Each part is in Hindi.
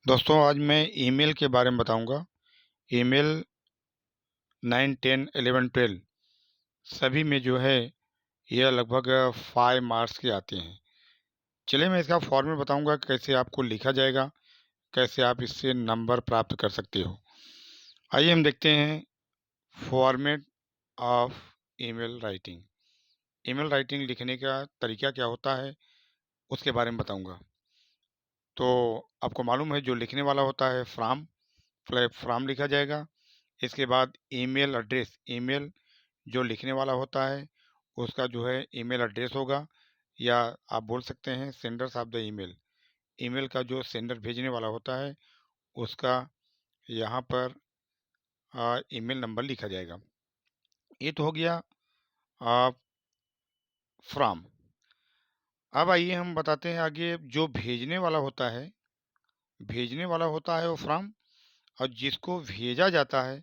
दोस्तों आज मैं ईमेल के बारे में बताऊंगा। ईमेल 9, 10, 11, 12 सभी में जो है यह लगभग 5 मार्क्स के आते हैं। चलिए मैं इसका फॉर्मेट बताऊंगा कि कैसे आपको लिखा जाएगा, कैसे आप इससे नंबर प्राप्त कर सकते हो। आइए हम देखते हैं format of email writing. Email writing लिखने का तरीका क्या होता है उसके बारे में बताऊंगा। तो आपको मालूम है जो लिखने वाला होता है फ्राम लिखा जाएगा। इसके बाद ईमेल एड्रेस, ईमेल जो लिखने वाला होता है उसका जो है ईमेल एड्रेस होगा, या आप बोल सकते हैं senders of the email. Email का जो सेंडर भेजने वाला होता है उसका यहाँ पर ईमेल नंबर लिखा जाएगा। ये तो हो गया फ्रॉम। अब आइए हम बताते हैं आगे जो भेजने वाला होता है वो फ्रॉम, और जिसको भेजा जाता है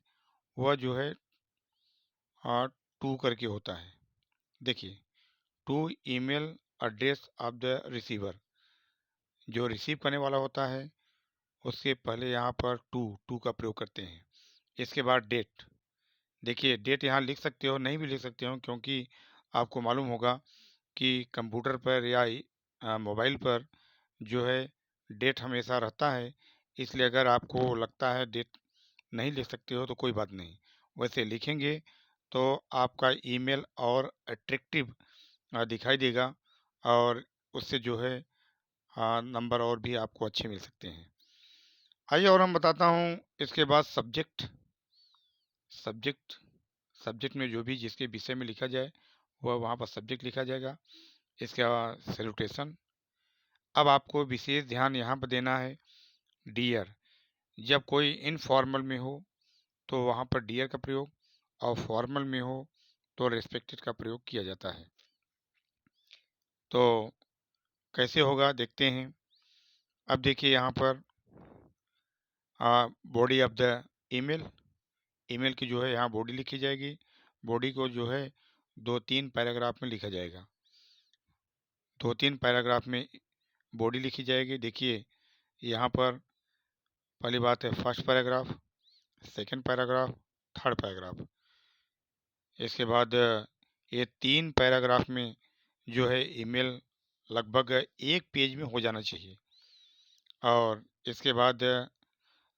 वह जो है टू करके होता है। देखिए, to email address of the receiver, जो रिसीव करने वाला होता है उसके पहले यहाँ पर टू टू का प्रयोग करते हैं। इसके बाद डेट, देखिए डेट यहाँ लिख सकते हो, नहीं भी लिख सकते हो, क्योंकि आपको मालूम होगा कि कंप्यूटर पर या मोबाइल पर जो है डेट हमेशा रहता है। इसलिए अगर आपको लगता है डेट नहीं लिख सकते हो तो कोई बात नहीं, वैसे लिखेंगे तो आपका ईमेल और अट्रैक्टिव दिखाई देगा, और उससे जो है नंबर और भी आपको अच्छे मिल सकते हैं। आइए और हम बताता हूँ इसके बाद सब्जेक्ट सब्जेक्ट में जो भी जिसके विषय में लिखा जाए वह वहाँ पर सब्जेक्ट लिखा जाएगा। इसके बाद सैल्यूटेशन। अब आपको विशेष ध्यान यहाँ पर देना है डियर। जब कोई इनफॉर्मल में हो तो वहाँ पर डियर का प्रयोग, और फॉर्मल में हो तो रेस्पेक्टेड का प्रयोग किया जाता है। तो कैसे होगा देखते हैं। अब देखिए यहाँ पर body of the email, email की जो है यहाँ बॉडी लिखी जाएगी। बॉडी को जो है 2-3 पैराग्राफ में लिखा जाएगा। 2-3 पैराग्राफ में बॉडी लिखी जाएगी। देखिए यहाँ पर पहली बात है first paragraph, second paragraph, third paragraph. इसके बाद ये 3 पैराग्राफ में जो है ईमेल लगभग 1 पेज में हो जाना चाहिए। और इसके बाद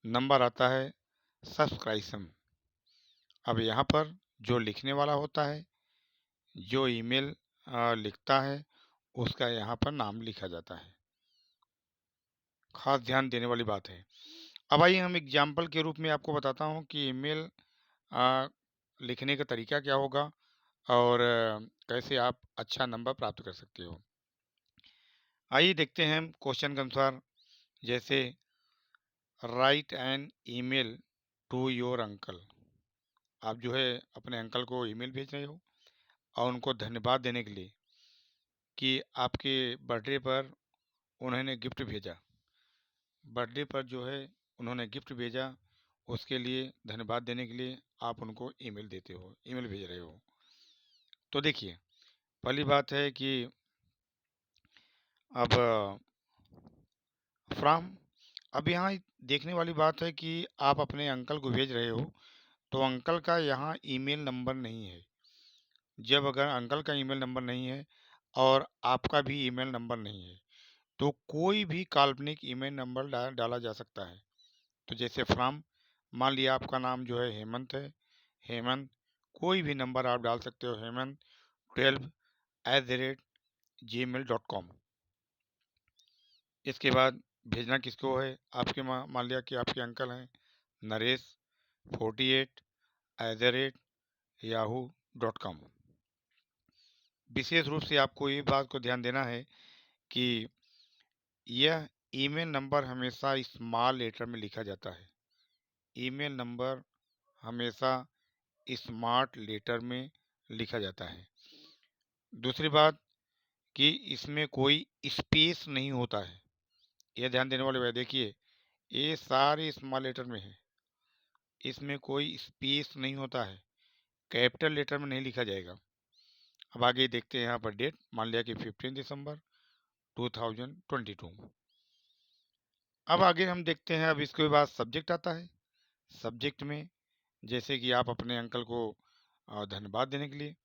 नंबर आता है सब्सक्राइब। अब यहाँ पर जो लिखने वाला होता है, जो ईमेल लिखता है, उसका यहाँ पर नाम लिखा जाता है। खास ध्यान देने वाली बात है। अब आइए हम एग्जाम्पल के रूप में आपको बताता हूँ कि ईमेल लिखने का तरीका क्या होगा, और कैसे आप अच्छा नंबर प्राप्त कर सकते हो। आइए देखते हैं हम क्वेश्चन के अनुसार। जैसे write an email to your uncle. आप जो है अपने अंकल को ईमेल भेज रहे हो और उनको धन्यवाद देने के लिए कि आपके बर्थडे पर उन्होंने गिफ्ट भेजा। बर्थडे पर जो है उन्होंने गिफ्ट भेजा, उसके लिए धन्यवाद देने के लिए आप उनको ईमेल देते हो, ईमेल भेज रहे हो। तो देखिए पहली बात है कि अब फ्रॉम। अब यहाँ देखने वाली बात है कि आप अपने अंकल को भेज रहे हो तो अंकल का यहाँ ईमेल नंबर नहीं है। जब अगर अंकल का ईमेल नंबर नहीं है और आपका भी ईमेल नंबर नहीं है तो कोई भी काल्पनिक ईमेल नंबर डाला जा सकता है। तो जैसे फ्रॉम, मान लिया आपका नाम जो है हेमंत है, हेमंत कोई भी नंबर आप डाल सकते हो, hemanth12@gmail.com। इसके बाद भेजना किसको है, आपके मान लिया कि आपके अंकल हैं नरेश 48@yahoo.com। विशेष रूप से आपको ये बात को ध्यान देना है कि यह ईमेल नंबर हमेशा स्मॉल लेटर में लिखा जाता है। ईमेल नंबर हमेशा स्मार्ट लेटर में लिखा जाता है। दूसरी बात कि इसमें कोई स्पेस नहीं होता है। यह ध्यान देने वाली बात, देखिए ये सारे स्मॉल लेटर में है, इसमें कोई स्पेस नहीं होता है, कैपिटल लेटर में नहीं लिखा जाएगा। अब आगे देखते हैं यहाँ पर डेट, मान लिया कि 15 दिसंबर 2022। अब आगे हम देखते हैं, अब इसके बाद सब्जेक्ट आता है। सब्जेक्ट में जैसे कि आप अपने अंकल को धन्यवाद देने के लिए,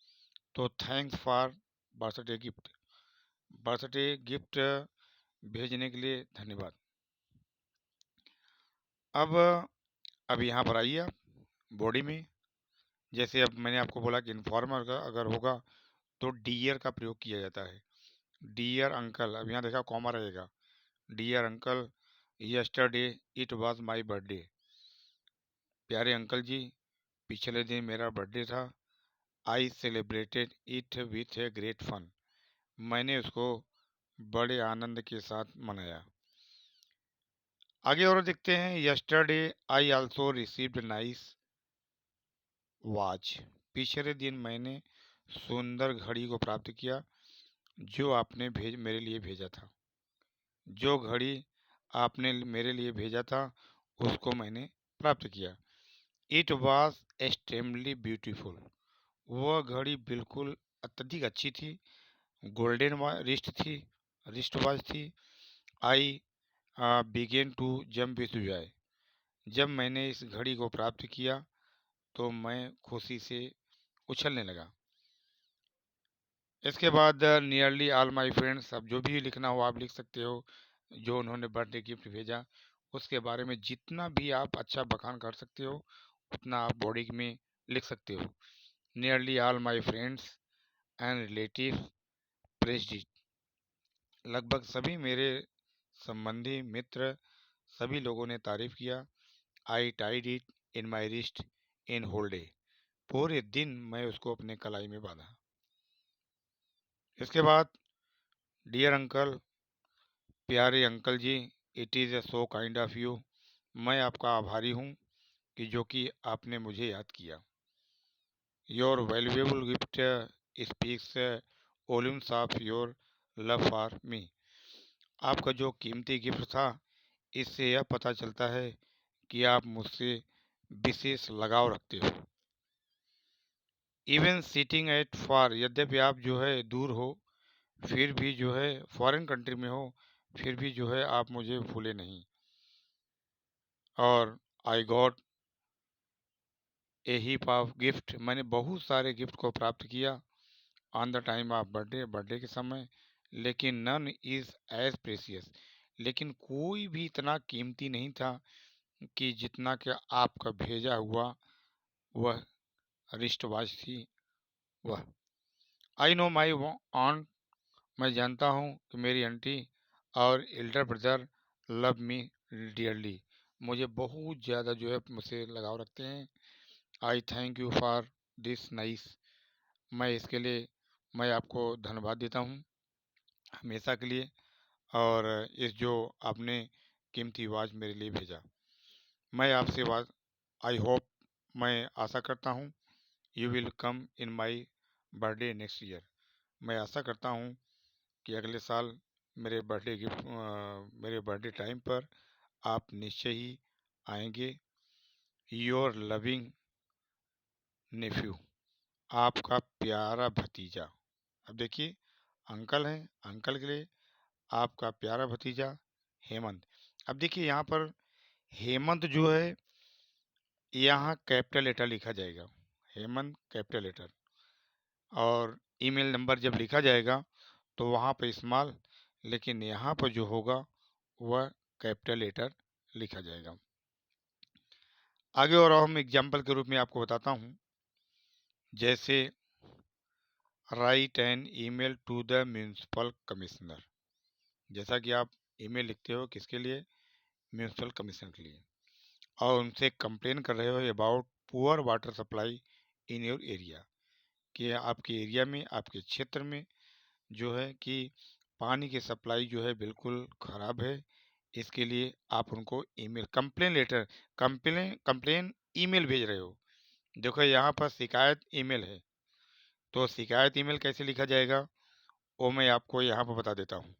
तो thanks for birthday gift, birthday gift भेजने के लिए धन्यवाद। अब यहाँ पर आइए आप बॉडी में, जैसे अब मैंने आपको बोला कि इन्फॉर्मल अगर अगर होगा तो डियर का प्रयोग किया जाता है। डियर अंकल, अब यहाँ देखा कॉमा रहेगा। Dear uncle, yesterday it was my birthday. प्यारे अंकल जी, पिछले दिन मेरा बर्थडे था। I celebrated it with a great fun. मैंने उसको बड़े आनंद के साथ मनाया। आगे और देखते हैं, yesterday I also received nice watch. पिछले दिन मैंने सुंदर घड़ी को प्राप्त किया जो आपने मेरे लिए भेजा था। जो घड़ी आपने मेरे लिए भेजा था उसको मैंने प्राप्त किया। It was extremely beautiful. वह घड़ी बिल्कुल अत्यधिक अच्छी थी। गोल्डन रिस्ट थी, रिस्ट वॉच थी। I began to jump with joy. जब मैंने इस घड़ी को प्राप्त किया तो मैं खुशी से उछलने लगा। इसके बाद नियरली ऑल माई फ्रेंड्स, अब जो भी लिखना हो आप लिख सकते हो। जो उन्होंने बर्थडे गिफ्ट भेजा उसके बारे में जितना भी आप अच्छा बखान कर सकते हो उतना आप बॉडी में लिख सकते हो। Nearly all my friends and relative praised it. लगभग सभी मेरे संबंधी मित्र सभी लोगों ने तारीफ किया। I tied it in my wrist in whole day. पूरे दिन मैं उसको अपने कलाई में बांधा। इसके बाद, डियर अंकल, प्यारे अंकल जी, it is a so kind of you. मैं आपका आभारी हूँ कि जो कि आपने मुझे याद किया। Your valuable gift speaks volumes of your love for me. आपका जो कीमती गिफ्ट था इससे यह पता चलता है कि आप मुझसे विशेष लगाव रखते हो। इवन सिटिंग एट फॉर, यद्यपि आप जो है दूर हो फिर भी जो है फॉरेन कंट्री में हो फिर भी जो है आप मुझे भूले नहीं। और I got a heap of gift, मैंने बहुत सारे गिफ्ट को प्राप्त किया on the time of birthday, birthday के समय। लेकिन नन इज एज प्रेसियस, लेकिन कोई भी इतना कीमती नहीं था कि जितना कि आपका भेजा हुआ वह रिस्ट वॉच थी वह। आई नो माई ऑन, मैं जानता हूँ कि मेरी आंटी और Elder brother love me dearly, मुझे बहुत ज़्यादा जो है मुझसे लगाव रखते हैं। आई thank you for this nice, मैं इसके लिए मैं आपको धन्यवाद देता हूँ हमेशा के लिए। और इस जो आपने कीमती आवाज़ मेरे लिए भेजा, मैं आपसे बात, आई होप, मैं आशा करता हूँ you will come in my birthday next year. मैं आशा करता हूँ कि अगले साल मेरे बर्थडे गिफ्ट मेरे बर्थडे टाइम पर आप निश्चय ही आएंगे। योर लविंग नेफ्यू, आपका प्यारा भतीजा। अब देखिए, अंकल हैं, अंकल के लिए आपका प्यारा भतीजा हेमंत। अब देखिए यहाँ पर हेमंत जो है यहाँ कैपिटल लेटर लिखा जाएगा, हेमंत कैपिटल लेटर। और ईमेल नंबर जब लिखा जाएगा तो वहाँ पर स्मॉल, लेकिन यहाँ पर जो होगा वह कैपिटल लेटर लिखा जाएगा। आगे और हम एग्जाम्पल के रूप में आपको बताता हूँ। जैसे write an email to the municipal commissioner, जैसा कि आप ईमेल लिखते हो किसके लिए, म्यूनिसिपल कमिश्नर के लिए, और उनसे कंप्लेन कर रहे हो about poor water supply in your area, कि आपके एरिया में आपके क्षेत्र में जो है कि पानी की सप्लाई जो है बिल्कुल ख़राब है। इसके लिए आप उनको email complain letter, complain email भेज रहे हो। देखो यहाँ पर शिकायत ईमेल है, तो शिकायत ईमेल कैसे लिखा जाएगा वो मैं आपको यहाँ पर बता देता हूँ।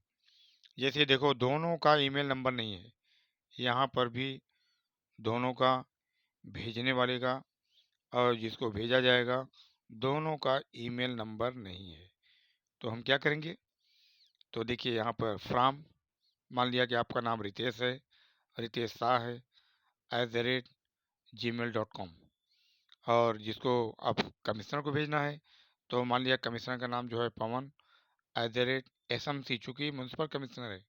जैसे देखो दोनों का ईमेल नंबर नहीं है, यहाँ पर भी दोनों का, भेजने वाले का और जिसको भेजा जाएगा, दोनों का ईमेल नंबर नहीं है। तो हम क्या करेंगे, तो देखिए यहाँ पर फ्राम, मान लिया कि आपका नाम रितेश है, रितेश शाह है @gmail.com। और जिसको आप कमिश्नर को भेजना है तो मान लिया कमिश्नर का नाम जो है पवन @SMC, चूँकि म्यूनसिपल कमिश्नर है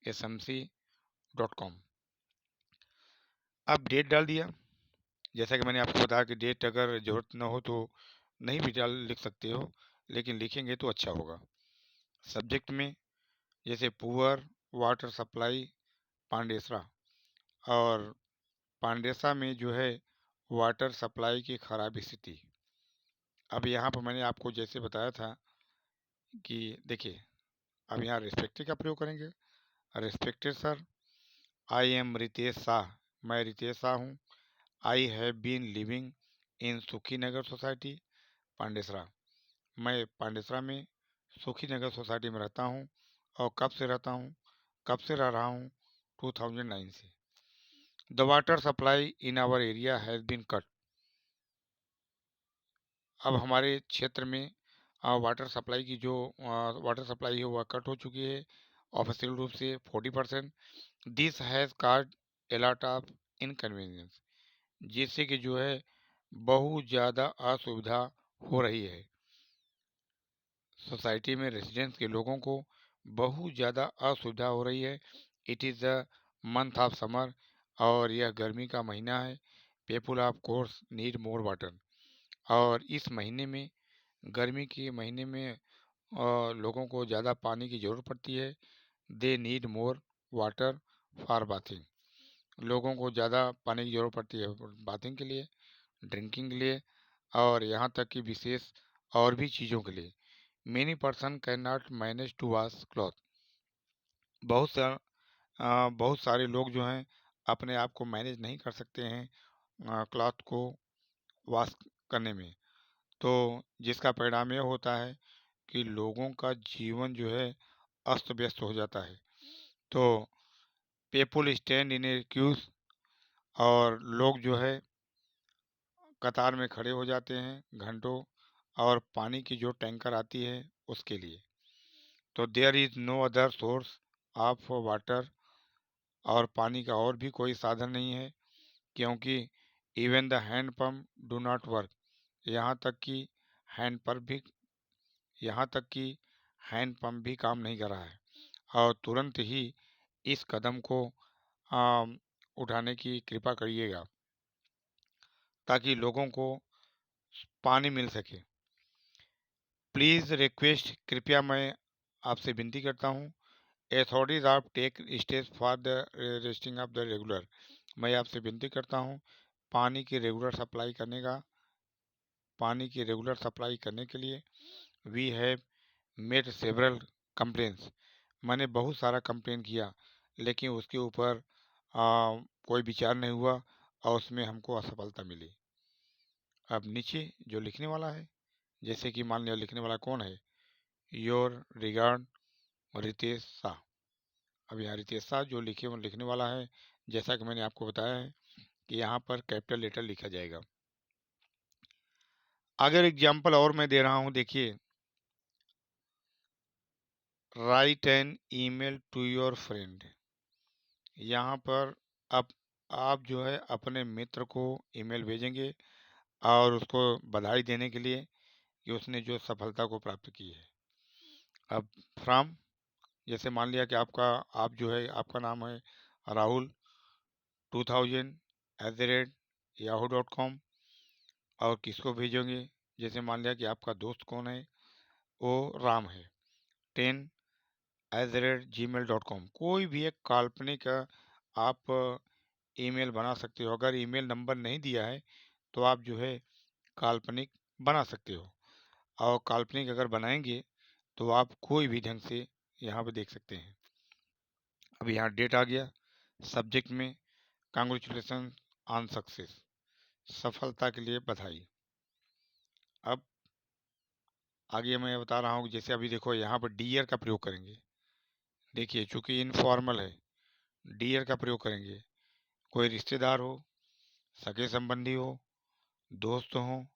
smc.com। अब डेट डाल दिया, जैसा कि मैंने आपको बताया कि डेट अगर ज़रूरत ना हो तो नहीं भी लिख सकते हो, लेकिन लिखेंगे तो अच्छा होगा। सब्जेक्ट में जैसे पुअर वाटर सप्लाई पांडेसरा, और पांडेसरा में जो है वाटर सप्लाई की खराब स्थिति। अब यहाँ पर मैंने आपको जैसे बताया था कि देखिए, अब यहाँ रिस्पेक्टेड का प्रयोग करेंगे। Respected sir, I am Ritesh Shah, मैं रितेश शाह हूँ। I have been living in Sukhi Nagar society Pandesara, मैं पांडेसरा में सुखी नगर सोसाइटी में रहता हूँ। और कब से रहता हूँ, कब से रह रहा हूँ, 2009 से। The water supply in our area has been cut, अब हमारे क्षेत्र में वाटर सप्लाई की जो वाटर सप्लाई है वह कट हो चुकी है ऑफिशियल रूप से 40%। This has cause a lot of inconvenience, जिससे कि जो है बहुत ज़्यादा असुविधा हो रही है। सोसाइटी में रेजिडेंट्स के लोगों को बहुत ज़्यादा असुविधा हो रही है। It is the month of summer, और यह गर्मी का महीना है। People of course need more water, और इस महीने में, गर्मी के महीने में लोगों को ज़्यादा पानी की ज़रूरत पड़ती है। They need more water for bathing, लोगों को ज़्यादा पानी की ज़रूरत पड़ती है बाथिंग के लिए, ड्रिंकिंग के लिए, और यहाँ तक कि विशेष और भी चीज़ों के लिए। Many person can not manage to wash cloth, बहुत सारे लोग जो हैं अपने आप को मैनेज नहीं कर सकते हैं क्लॉथ को वॉश करने में। तो जिसका परिणाम यह होता है कि लोगों का जीवन जो है अस्त व्यस्त हो जाता है। तो people stand in A cues, और लोग जो है कतार में खड़े हो जाते हैं घंटों, और पानी की जो टैंकर आती है उसके लिए। तो there is no other source of water, और पानी का और भी कोई साधन नहीं है, क्योंकि even the hand pump do not work, यहाँ तक कि हैंड पंप भी यहाँ तक कि हैंड पंप भी काम नहीं कर रहा है। और तुरंत ही इस कदम को उठाने की कृपा करिएगा ताकि लोगों को पानी मिल सके। प्लीज़ रिक्वेस्ट, कृपया मैं आपसे विनती करता हूँ। Authorities of take stage for the resting of the regular, मैं आपसे विनती करता हूँ पानी की रेगुलर सप्लाई करने का, पानी की रेगुलर सप्लाई करने के लिए। We have made several complaints, मैंने बहुत सारा कंप्लेन किया, लेकिन उसके ऊपर कोई विचार नहीं हुआ और उसमें हमको असफलता मिली। अब नीचे जो लिखने वाला है, जैसे कि मान लिया लिखने वाला कौन है, योर रिगार्ड रितेश शाह। अब यहाँ रितेश शाह जो लिखने वाला है, जैसा कि मैंने आपको बताया है कि यहाँ पर कैपिटल लेटर लिखा जाएगा। अगर एग्जाम्पल और मैं दे रहा हूँ, देखिए, write an email to your friend, यहाँ पर अब आप जो है अपने मित्र को ईमेल भेजेंगे और उसको बधाई देने के लिए कि उसने जो सफलता को प्राप्त की है। अब फ्रॉम, जैसे मान लिया कि आप जो है आपका नाम है राहुल 2000@yahoo.com, और किसको भेजोगे, जैसे मान लिया कि आपका दोस्त कौन है, वो राम है 10@gmail.com। कोई भी एक काल्पनिक आप ईमेल बना सकते हो। अगर ईमेल नंबर नहीं दिया है तो आप जो है काल्पनिक बना सकते हो, और काल्पनिक अगर बनाएंगे तो आप कोई भी ढंग से यहाँ पे देख सकते हैं। अब यहाँ डेट आ गया, सब्जेक्ट में कांग्रेचुलेसन ऑन सक्सेस, सफलता के लिए बधाई। अब आगे मैं बता रहा हूँ, जैसे अभी देखो यहाँ पर डियर का प्रयोग करेंगे। देखिए, चूंकि इनफॉर्मल है, डियर का प्रयोग करेंगे। कोई रिश्तेदार हो, सगे संबंधी हो, दोस्त हो,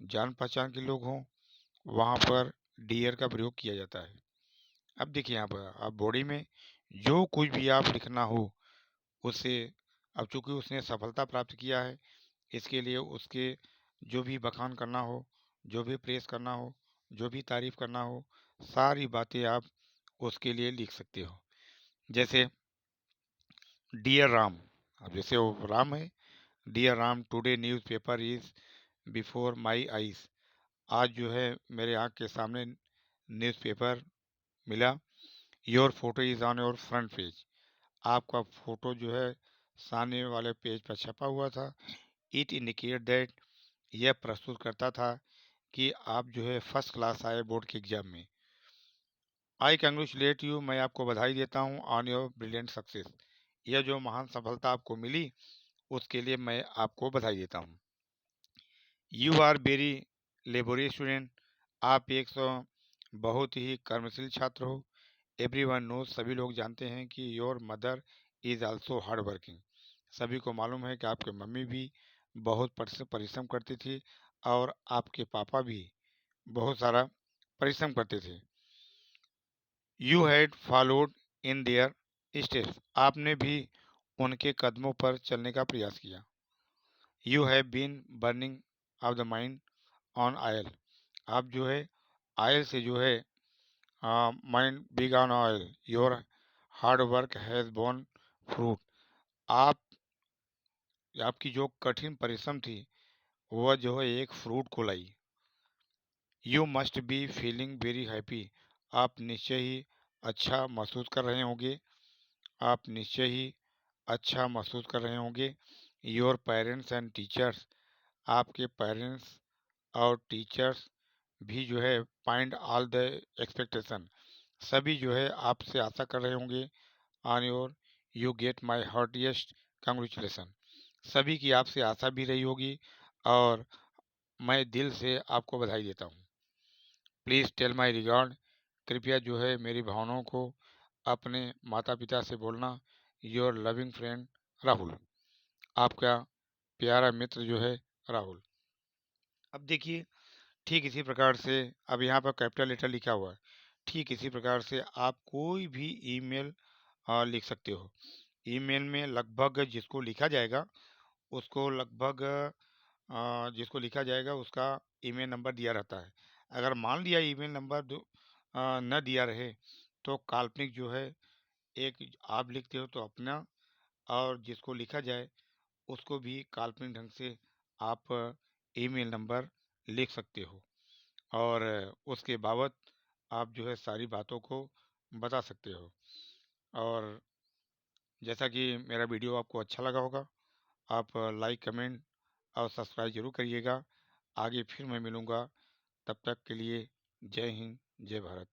जान पहचान के लोग हों, वहाँ पर डियर का प्रयोग किया जाता है। अब देखिए यहाँ पर आप बॉडी में जो कुछ भी आप लिखना हो उससे अब चूँकि उसने सफलता प्राप्त किया है, इसके लिए उसके जो भी बखान करना हो, जो भी प्रेज़ करना हो, जो भी तारीफ़ करना हो, सारी बातें आप उसके लिए लिख सकते हो। जैसे डियर राम, अब जैसे वो राम है, dear Ram today newspaper is before my eyes, आज जो है मेरे आँख के सामने न्यूज़पेपर मिला। Your photo is on your front page, आपका फोटो जो है सामने वाले पेज पर छपा हुआ था। इट इंडिकेट दैट, यह प्रस्तुत करता था कि आप जो है फर्स्ट क्लास आए बोर्ड के एग्जाम में। आई कंग्रेचुलेट यू, मैं आपको बधाई देता हूँ ऑन योर ब्रिलियंट सक्सेस, यह जो महान सफलता आपको मिली उसके लिए मैं आपको बधाई देता हूँ। You are very laborious student, आप एक बहुत ही कर्मशील छात्र हो। एवरीवन नोज, सभी लोग जानते हैं कि your mother is also hard working, सभी को मालूम है कि आपके मम्मी भी बहुत परिश्रम करती थी और आपके पापा भी बहुत सारा परिश्रम करते थे। You had followed in their steps, आपने भी उनके कदमों पर चलने का प्रयास किया। You have been burning of the mind on oil, आप जो है आयल से जो है mind big on oil, your hard work has borne fruit, आप आपकी जो कठिन परिश्रम थी वह जो है एक फ्रूट को लाई। You must be feeling very happy, आप निश्चय ही अच्छा महसूस कर रहे होंगे, आप निश्चय ही अच्छा महसूस कर रहे होंगे। योर पेरेंट्स एंड टीचर्स, आपके पेरेंट्स और टीचर्स भी जो है फाइंड ऑल द एक्सपेक्टेशन, सभी जो है आपसे आशा कर रहे होंगे। On your you get my heartiest congratulation, सभी की आपसे आशा भी रही होगी और मैं दिल से आपको बधाई देता हूँ। प्लीज़ टेल माई रिगार्ड, कृपया जो है मेरी भावनाओं को अपने माता पिता से बोलना। योर लविंग फ्रेंड राहुल, आपका प्यारा मित्र जो है राहुल। अब देखिए ठीक इसी प्रकार से, अब यहाँ पर कैपिटल लेटर लिखा हुआ है, ठीक इसी प्रकार से आप कोई भी ईमेल लिख सकते हो। ईमेल में लगभग जिसको लिखा जाएगा उसको लगभग जिसको लिखा जाएगा उसका ईमेल नंबर दिया रहता है। अगर मान लिया ईमेल नंबर न दिया रहे तो काल्पनिक जो है एक आप लिखते हो तो अपना, और जिसको लिखा जाए उसको भी काल्पनिक ढंग से आप ईमेल नंबर लिख सकते हो और उसके बाबत आप जो है सारी बातों को बता सकते हो। और जैसा कि मेरा वीडियो आपको अच्छा लगा होगा, आप लाइक कमेंट और सब्सक्राइब जरूर करिएगा। आगे फिर मैं मिलूँगा, तब तक के लिए जय हिंद जय भारत।